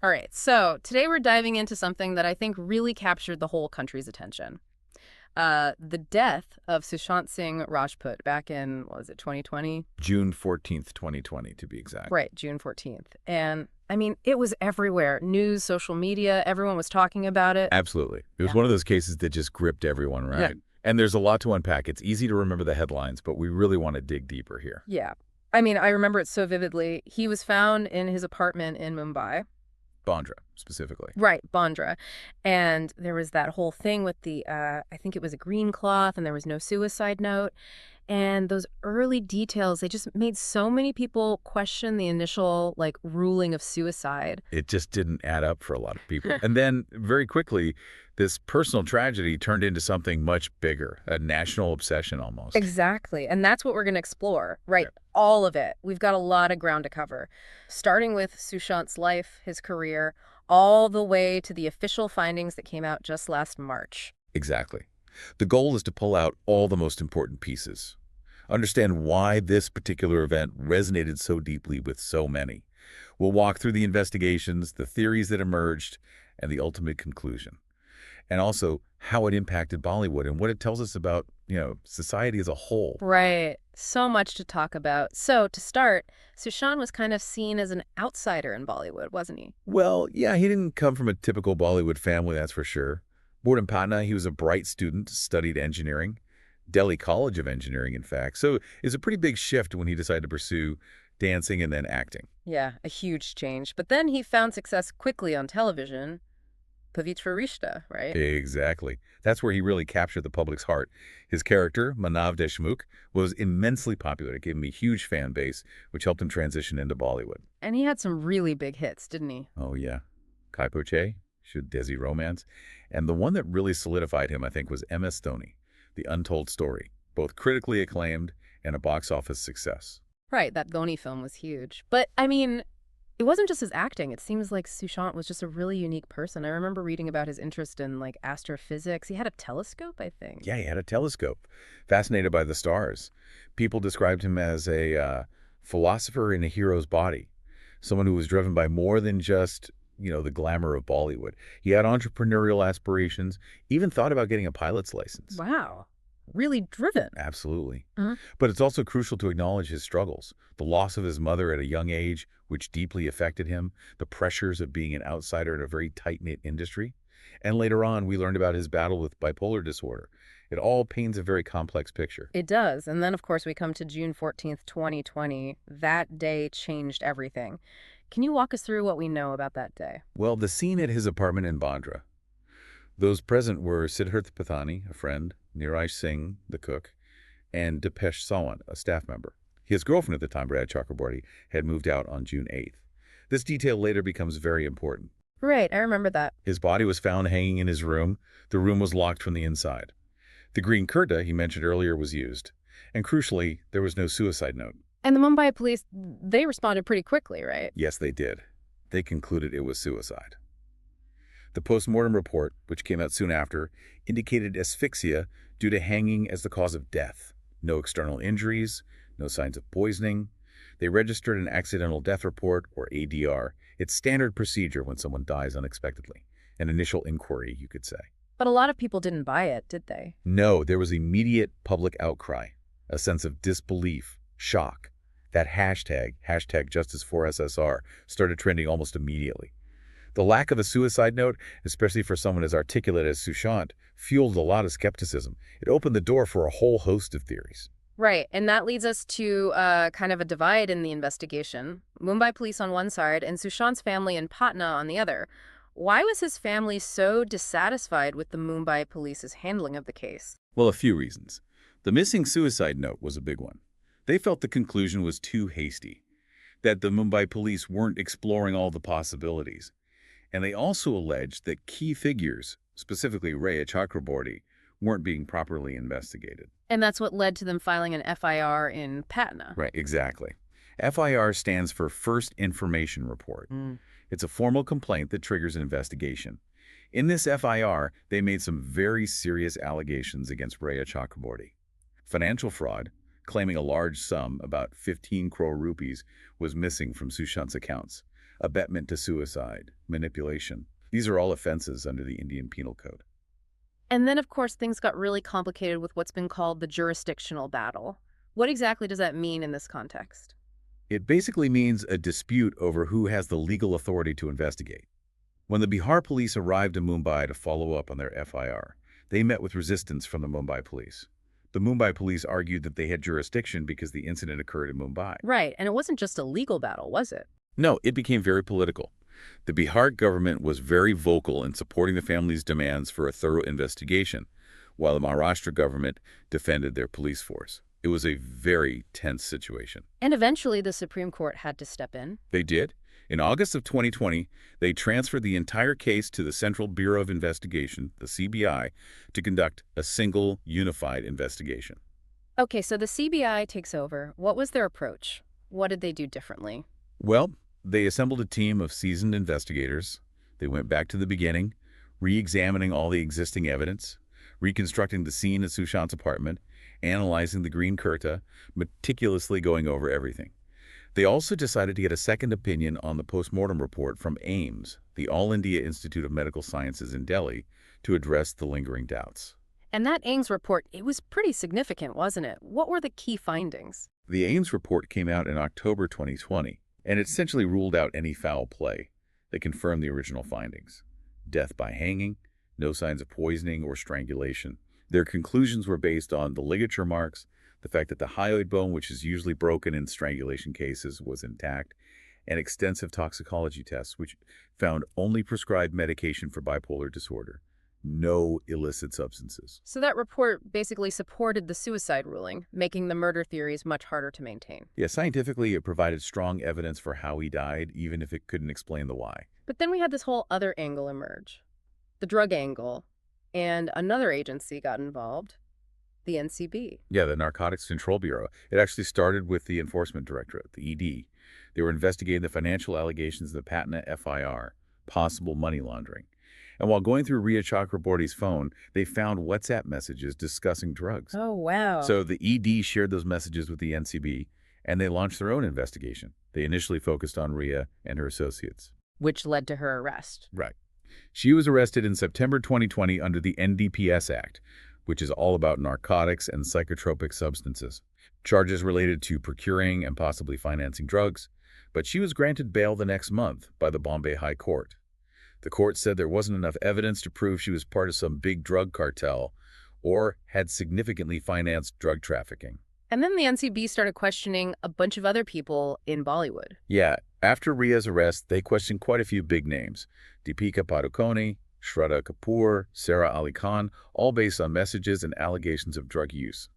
All right, so today we're diving into something that I think really captured the whole country's attention. The death of Sushant Singh Rajput back in, what was it, 2020? June 14th, 2020, to be exact. Right, June 14th. And I mean, it was everywhere. News, social media, everyone was talking about it. Absolutely. It was Yeah. one of those cases that just gripped everyone, right? Yeah. And there's a lot to unpack. It's easy to remember the headlines, but we really want to dig deeper here. Yeah. I mean, I remember it so vividly. He was found in his apartment in Mumbai. Bandra, specifically. Right, Bandra. And there was that whole thing with I think it was a green cloth and there was no suicide note. And those early details, they just made so many people question the initial, like, ruling of suicide. It just didn't add up for a lot of people. And then, very quickly, this personal tragedy turned into something much bigger, a national obsession almost. Exactly. And that's what we're going to explore, right? Yeah. All of it. We've got a lot of ground to cover, starting with Sushant's life, his career, all the way to the official findings that came out just last March. Exactly. The goal is to pull out all the most important pieces. Understand why this particular event resonated so deeply with so many. We'll walk through the investigations, the theories that emerged, and the ultimate conclusion. And also how it impacted Bollywood and what it tells us about, society as a whole. Right. So much to talk about. So, to start, Sushant was kind of seen as an outsider in Bollywood, wasn't he? Well, yeah, he didn't come from a typical Bollywood family, that's for sure. Born in Patna, he was a bright student, studied engineering, Delhi College of Engineering, in fact. So it's a pretty big shift when he decided to pursue dancing and then acting. Yeah, a huge change. But then he found success quickly on television. Pavitra Rishta, right? Exactly. That's where he really captured the public's heart. His character, Manav Deshmukh, was immensely popular. It gave him a huge fan base, which helped him transition into Bollywood. And he had some really big hits, didn't he? Oh, yeah. Kai Poche, Should Desi Romance. And the one that really solidified him, I think, was MS Dhoni, The Untold Story, both critically acclaimed and a box office success. Right, that Dhoni film was huge. But, I mean, it wasn't just his acting. It seems like Sushant was just a really unique person. I remember reading about his interest in, like, astrophysics. He had a telescope, I think. Yeah, he had a telescope, fascinated by the stars. People described him as a philosopher in a hero's body, someone who was driven by more than just, the glamour of Bollywood. He had entrepreneurial aspirations, even thought about getting a pilot's license. Wow. Really driven. Absolutely. Mhm. But it's also crucial to acknowledge his struggles. The loss of his mother at a young age, which deeply affected him, the pressures of being an outsider in a very tight-knit industry. And later on, we learned about his battle with bipolar disorder. It all paints a very complex picture. It does. And then, of course, we come to June 14th, 2020. That day changed everything. Can you walk us through what we know about that day? Well, the scene at his apartment in Bandra. Those present were Siddharth Pathani, a friend, Niraj Singh, the cook, and Depesh Sawant, a staff member. His girlfriend at the time, Brad Chakraborty, had moved out on June 8th. This detail later becomes very important. Right, I remember that. His body was found hanging in his room. The room was locked from the inside. The green kurta he mentioned earlier was used. And crucially, there was no suicide note. And the Mumbai police, they responded pretty quickly, right? Yes, they did. They concluded it was suicide. The postmortem report, which came out soon after, indicated asphyxia due to hanging as the cause of death. No external injuries, no signs of poisoning. They registered an accidental death report, or ADR. It's standard procedure when someone dies unexpectedly. An initial inquiry, you could say. But a lot of people didn't buy it, did they? No, there was immediate public outcry, a sense of disbelief, shock. That hashtag Justice4SSR, started trending almost immediately. The lack of a suicide note, especially for someone as articulate as Sushant, fueled a lot of skepticism. It opened the door for a whole host of theories. Right, and that leads us to kind of a divide in the investigation. Mumbai police on one side and Sushant's family in Patna on the other. Why was his family so dissatisfied with the Mumbai police's handling of the case? Well, a few reasons. The missing suicide note was a big one. They felt the conclusion was too hasty, that the Mumbai police weren't exploring all the possibilities. And they also alleged that key figures, specifically Raya Chakraborty, weren't being properly investigated. And that's what led to them filing an FIR in Patna. Right, exactly. FIR stands for First Information Report. It's a formal complaint that triggers an investigation. In this FIR, they made some very serious allegations against Raya Chakraborty. Financial fraud, claiming a large sum, about 15 crore rupees, was missing from Sushant's accounts. abetment to suicide, manipulation. These are all offenses under the Indian Penal Code. And then, of course, things got really complicated with what's been called the jurisdictional battle. What exactly does that mean in this context? It basically means a dispute over who has the legal authority to investigate. When the Bihar Police arrived in Mumbai to follow up on their FIR, they met with resistance from the Mumbai Police. The Mumbai Police argued that they had jurisdiction because the incident occurred in Mumbai. Right, and it wasn't just a legal battle, was it? No, it became very political. The Bihar government was very vocal in supporting the family's demands for a thorough investigation, while the Maharashtra government defended their police force. It was a very tense situation. And eventually the Supreme Court had to step in. They did. In August of 2020, they transferred the entire case to the Central Bureau of Investigation, the CBI, to conduct a single, unified investigation. Okay, so the CBI takes over. What was their approach? What did they do differently? Well, they assembled a team of seasoned investigators. They went back to the beginning, re-examining all the existing evidence, reconstructing the scene at Sushant's apartment, analyzing the green kurta, meticulously going over everything. They also decided to get a second opinion on the postmortem report from AIIMS, the All India Institute of Medical Sciences in Delhi, to address the lingering doubts. And that AIIMS report, it was pretty significant, wasn't it? What were the key findings? The AIIMS report came out in October 2020, and it essentially ruled out any foul play. They confirmed the original findings: death by hanging, no signs of poisoning or strangulation. Their conclusions were based on the ligature marks, the fact that the hyoid bone, which is usually broken in strangulation cases, was intact, and extensive toxicology tests, which found only prescribed medication for bipolar disorder, no illicit substances. So that report basically supported the suicide ruling, making the murder theories much harder to maintain. Yeah, scientifically, it provided strong evidence for how he died, even if it couldn't explain the why. But then we had this whole other angle emerge, the drug angle, and another agency got involved, the NCB. Yeah, the Narcotics Control Bureau. It actually started with the Enforcement Directorate, the ED. They were investigating the financial allegations of the Patna FIR, possible money laundering. And while going through Riya Chakraborty's phone, they found WhatsApp messages discussing drugs. Oh, wow. So the ED shared those messages with the NCB, and they launched their own investigation. They initially focused on Riya and her associates. Which led to her arrest. Right. She was arrested in September 2020 under the NDPS Act, which is all about narcotics and psychotropic substances. Charges related to procuring and possibly financing drugs, but she was granted bail the next month by the Bombay High Court. The court said there wasn't enough evidence to prove she was part of some big drug cartel or had significantly financed drug trafficking. And then the NCB started questioning a bunch of other people in Bollywood. Yeah, after Ria's arrest, they questioned quite a few big names: Deepika Padukone, Shraddha Kapoor, Sarah Ali Khan, all based on messages and allegations of drug use.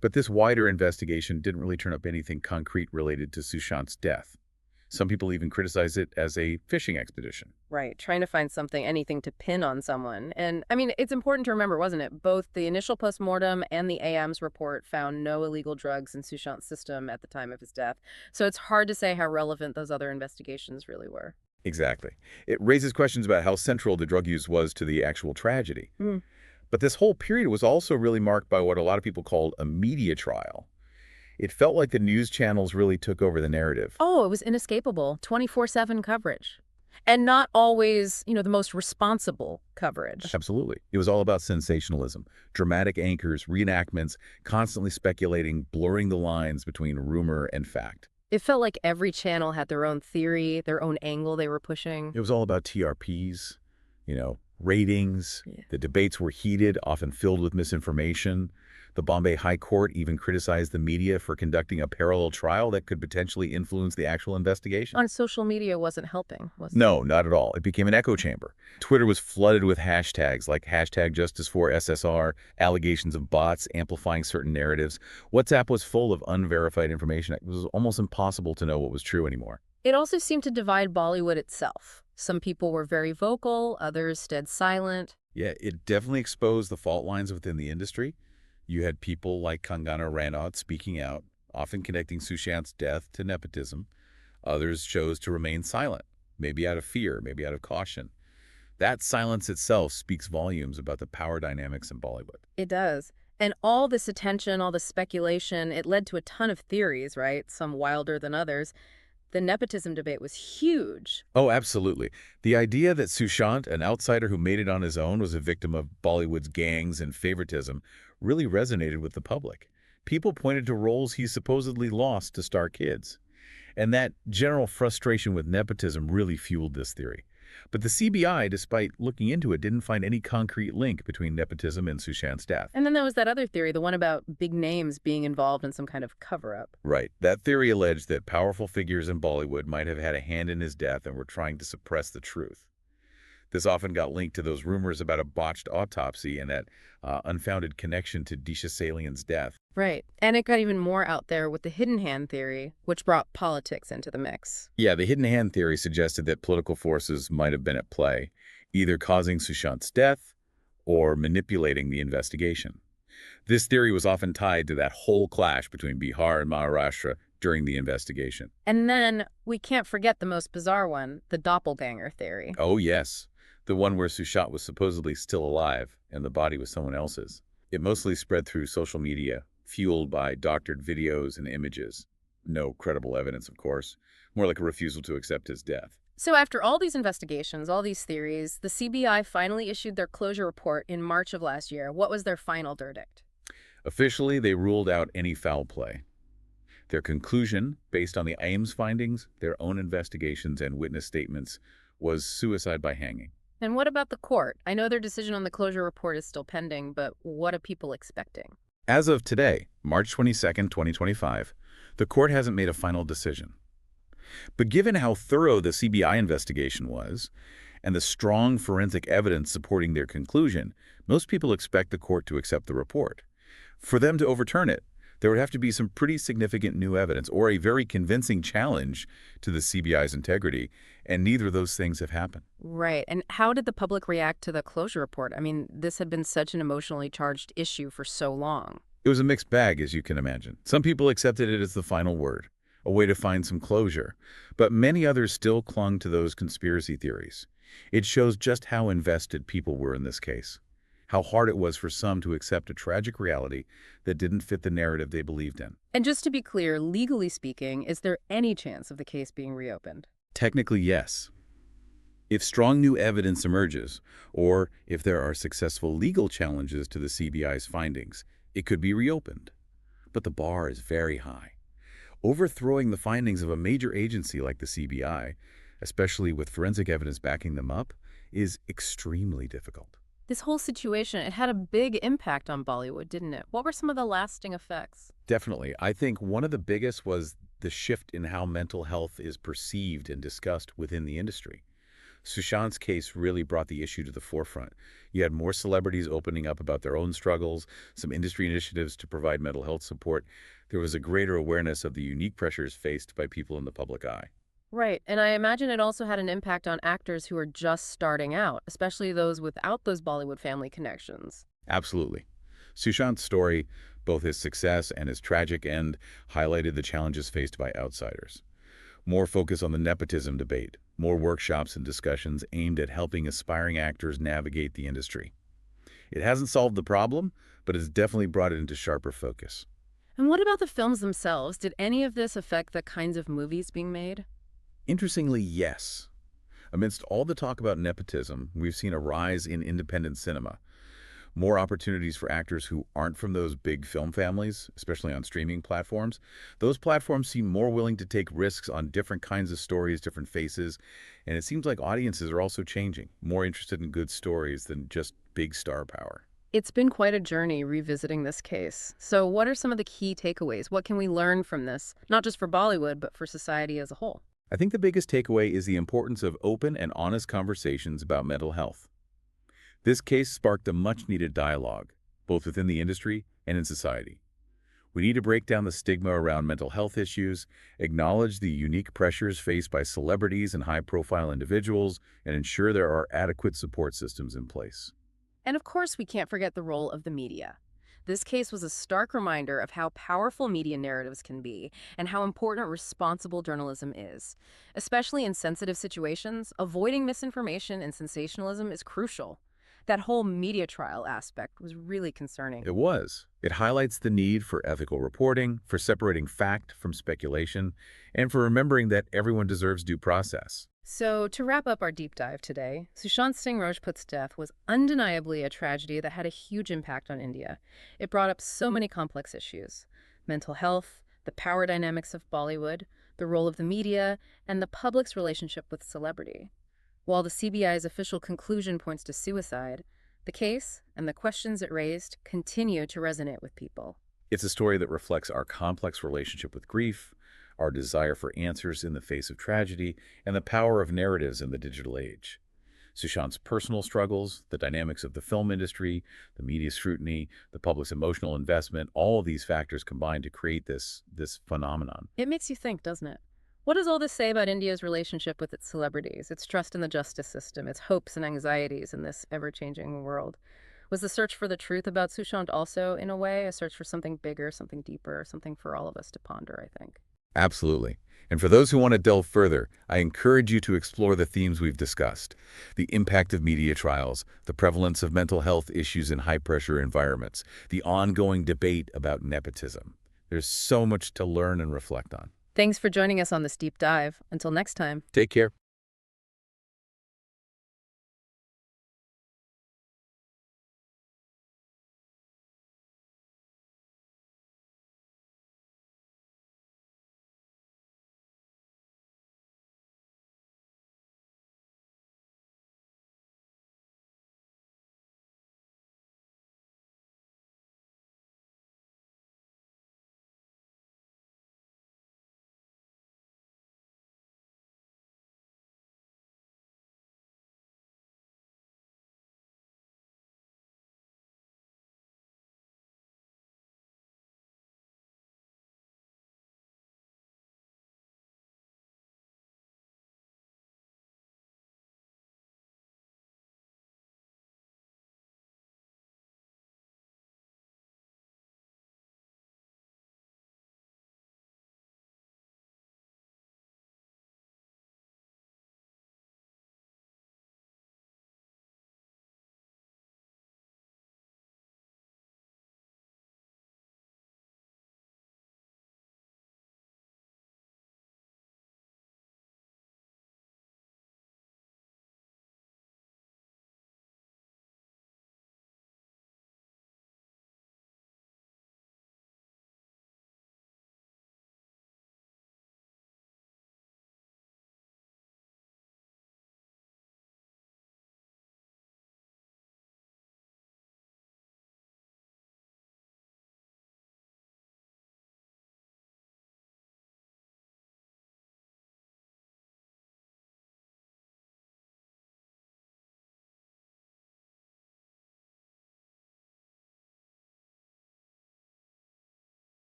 But this wider investigation didn't really turn up anything concrete related to Sushant's death. Some people even criticize it as a fishing expedition. Right, trying to find something, anything to pin on someone. And, I mean, it's important to remember, wasn't it? Both the initial postmortem and the AIIMS report found no illegal drugs in Sushant's system at the time of his death. So it's hard to say how relevant those other investigations really were. Exactly. It raises questions about how central the drug use was to the actual tragedy. Mm. But this whole period was also really marked by what a lot of people called a media trial. It felt like the news channels really took over the narrative. Oh, it was inescapable, 24/7 coverage. And not always, the most responsible coverage. Absolutely. It was all about sensationalism, dramatic anchors, reenactments, constantly speculating, blurring the lines between rumor and fact. It felt like every channel had their own theory, their own angle they were pushing. It was all about TRPs, ratings. Yeah. The debates were heated, often filled with misinformation. The Bombay High Court even criticized the media for conducting a parallel trial that could potentially influence the actual investigation. On social media wasn't helping, was it? No, not at all. It became an echo chamber. Twitter was flooded with hashtags like #JusticeForSSR, allegations of bots amplifying certain narratives. WhatsApp was full of unverified information. It was almost impossible to know what was true anymore. It also seemed to divide Bollywood itself. Some people were very vocal, others stayed silent. Yeah, it definitely exposed the fault lines within the industry. You had people like Kangana Ranaut speaking out, often connecting Sushant's death to nepotism. Others chose to remain silent, maybe out of fear, maybe out of caution. That silence itself speaks volumes about the power dynamics in Bollywood. It does. And all this attention, all this speculation, it led to a ton of theories, right? Some wilder than others. The nepotism debate was huge. Oh, absolutely. The idea that Sushant, an outsider who made it on his own, was a victim of Bollywood's gangs and favoritism really resonated with the public. People pointed to roles he supposedly lost to star kids. And that general frustration with nepotism really fueled this theory. But the CBI, despite looking into it, didn't find any concrete link between nepotism and Sushant's death. And then there was that other theory, the one about big names being involved in some kind of cover-up. Right. That theory alleged that powerful figures in Bollywood might have had a hand in his death and were trying to suppress the truth. This often got linked to those rumors about a botched autopsy and that unfounded connection to Disha Salian's death. Right. And it got even more out there with the hidden hand theory, which brought politics into the mix. Yeah, the hidden hand theory suggested that political forces might have been at play, either causing Sushant's death or manipulating the investigation. This theory was often tied to that whole clash between Bihar and Maharashtra during the investigation. And then we can't forget the most bizarre one, the doppelganger theory. Oh, yes. The one where Sushant was supposedly still alive and the body was someone else's. It mostly spread through social media, fueled by doctored videos and images. No credible evidence, of course. More like a refusal to accept his death. So after all these investigations, all these theories, the CBI finally issued their closure report in March of last year. What was their final verdict? Officially, they ruled out any foul play. Their conclusion, based on the AIMS findings, their own investigations, and witness statements, was suicide by hanging. And what about the court? I know their decision on the closure report is still pending, but what are people expecting? As of today, March 22nd, 2025, the court hasn't made a final decision. But given how thorough the CBI investigation was, and the strong forensic evidence supporting their conclusion, most people expect the court to accept the report. For them to overturn it, there would have to be some pretty significant new evidence or a very convincing challenge to the CBI's integrity, and neither of those things have happened. Right. And how did the public react to the closure report? I mean, this had been such an emotionally charged issue for so long. It was a mixed bag, as you can imagine. Some people accepted it as the final word, a way to find some closure, but many others still clung to those conspiracy theories. It shows just how invested people were in this case, how hard it was for some to accept a tragic reality that didn't fit the narrative they believed in. And just to be clear, legally speaking, is there any chance of the case being reopened? Technically, yes. If strong new evidence emerges, or if there are successful legal challenges to the CBI's findings, it could be reopened. But the bar is very high. Overthrowing the findings of a major agency like the CBI, especially with forensic evidence backing them up, is extremely difficult. This whole situation, it had a big impact on Bollywood, didn't it? What were some of the lasting effects? Definitely. I think one of the biggest was the shift in how mental health is perceived and discussed within the industry. Sushant's case really brought the issue to the forefront. You had more celebrities opening up about their own struggles, some industry initiatives to provide mental health support. There was a greater awareness of the unique pressures faced by people in the public eye. Right, and I imagine it also had an impact on actors who are just starting out, especially those without those Bollywood family connections. Absolutely. Sushant's story, both his success and his tragic end, highlighted the challenges faced by outsiders. More focus on the nepotism debate, more workshops and discussions aimed at helping aspiring actors navigate the industry. It hasn't solved the problem, but it's definitely brought it into sharper focus. And what about the films themselves? Did any of this affect the kinds of movies being made? Interestingly, yes. Amidst all the talk about nepotism, we've seen a rise in independent cinema. More opportunities for actors who aren't from those big film families, especially on streaming platforms. Those platforms seem more willing to take risks on different kinds of stories, different faces, and it seems like audiences are also changing, more interested in good stories than just big star power. It's been quite a journey revisiting this case. So what are some of the key takeaways? What can we learn from this, not just for Bollywood, but for society as a whole? I think the biggest takeaway is the importance of open and honest conversations about mental health. This case sparked a much-needed dialogue, both within the industry and in society. We need to break down the stigma around mental health issues, acknowledge the unique pressures faced by celebrities and high-profile individuals, and ensure there are adequate support systems in place. And of course, we can't forget the role of the media. This case was a stark reminder of how powerful media narratives can be and how important responsible journalism is. Especially in sensitive situations, avoiding misinformation and sensationalism is crucial. That whole media trial aspect was really concerning. It was. It highlights the need for ethical reporting, for separating fact from speculation, and for remembering that everyone deserves due process. So, to wrap up our deep dive today, Sushant Singh Rajput's death was undeniably a tragedy that had a huge impact on India. It brought up so many complex issues: mental health, the power dynamics of Bollywood, the role of the media, and the public's relationship with celebrity. While the CBI's official conclusion points to suicide, the case and the questions it raised continue to resonate with people. It's a story that reflects our complex relationship with grief, our desire for answers in the face of tragedy, and the power of narratives in the digital age. Sushant's personal struggles, the dynamics of the film industry, the media scrutiny, the public's emotional investment, all of these factors combine to create this phenomenon. It makes you think, doesn't it? What does all this say about India's relationship with its celebrities, its trust in the justice system, its hopes and anxieties in this ever-changing world? Was the search for the truth about Sushant also, in a way, a search for something bigger, something deeper, something for all of us to ponder, I think? Absolutely. And for those who want to delve further, I encourage you to explore the themes we've discussed: the impact of media trials, the prevalence of mental health issues in high-pressure environments, the ongoing debate about nepotism. There's so much to learn and reflect on. Thanks for joining us on this deep dive. Until next time. Take care.